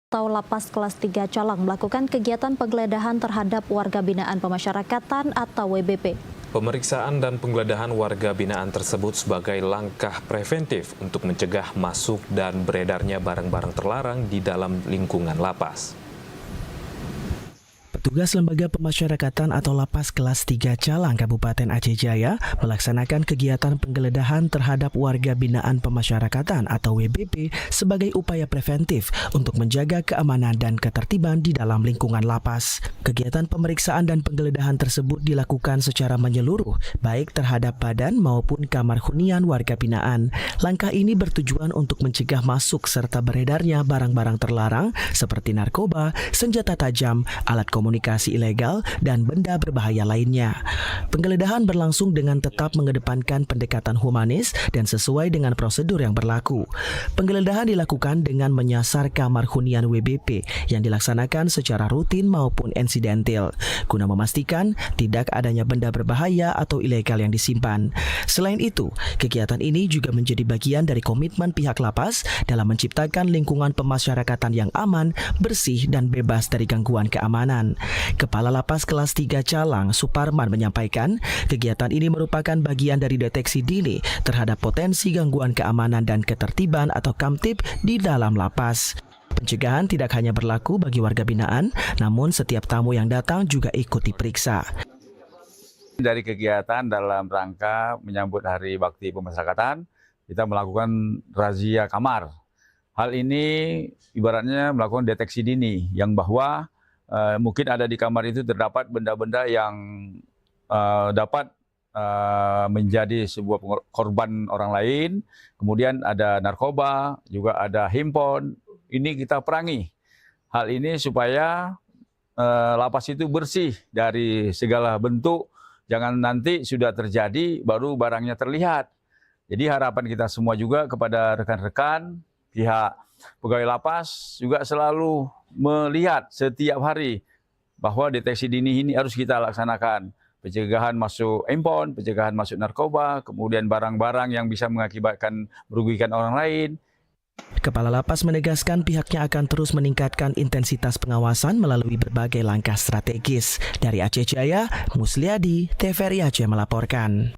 atau Lapas Kelas 3 Calang melakukan kegiatan penggeledahan terhadap warga binaan pemasyarakatan atau WBP. Pemeriksaan dan penggeledahan warga binaan tersebut sebagai langkah preventif untuk mencegah masuk dan beredarnya barang-barang terlarang di dalam lingkungan lapas. Petugas Lembaga Pemasyarakatan atau Lapas Kelas 3 Calang, Kabupaten Aceh Jaya melaksanakan kegiatan penggeledahan terhadap warga binaan pemasyarakatan atau WBP sebagai upaya preventif untuk menjaga keamanan dan ketertiban di dalam lingkungan lapas. Kegiatan pemeriksaan dan penggeledahan tersebut dilakukan secara menyeluruh, baik terhadap badan maupun kamar hunian warga binaan. Langkah ini bertujuan untuk mencegah masuk serta beredarnya barang-barang terlarang seperti narkoba, senjata tajam, alat komunikasi ilegal, dan benda berbahaya lainnya. Penggeledahan berlangsung dengan tetap mengedepankan pendekatan humanis dan sesuai dengan prosedur yang berlaku. Penggeledahan dilakukan dengan menyasar kamar hunian WBP yang dilaksanakan secara rutin maupun insidental, guna memastikan tidak adanya benda berbahaya atau ilegal yang disimpan. Selain itu, kegiatan ini juga menjadi bagian dari komitmen pihak lapas dalam menciptakan lingkungan pemasyarakatan yang aman, bersih, dan bebas dari gangguan keamanan. Kepala Lapas Kelas 3 Calang, Suparman, menyampaikan kegiatan ini merupakan bagian dari deteksi dini terhadap potensi gangguan keamanan dan ketertiban atau Kamtib di dalam lapas. Pencegahan tidak hanya berlaku bagi warga binaan, namun setiap tamu yang datang juga ikut diperiksa. Dari kegiatan dalam rangka menyambut Hari Bakti Pemasyarakatan, kita melakukan razia kamar. Hal ini ibaratnya melakukan deteksi dini yang bahwa mungkin ada di kamar itu terdapat benda-benda yang dapat menjadi sebuah korban orang lain. Kemudian ada narkoba, juga ada handphone. Ini kita perangi. Hal ini supaya lapas itu bersih dari segala bentuk. Jangan nanti sudah terjadi baru barangnya terlihat. Jadi harapan kita semua juga kepada rekan-rekan pihak pegawai lapas juga selalu melihat setiap hari bahwa deteksi dini ini harus kita laksanakan. Pencegahan masuk handphone, pencegahan masuk narkoba, kemudian barang-barang yang bisa mengakibatkan merugikan orang lain. Kepala Lapas menegaskan pihaknya akan terus meningkatkan intensitas pengawasan melalui berbagai langkah strategis. Dari Aceh Jaya, Musliadi, TVRI Aceh melaporkan.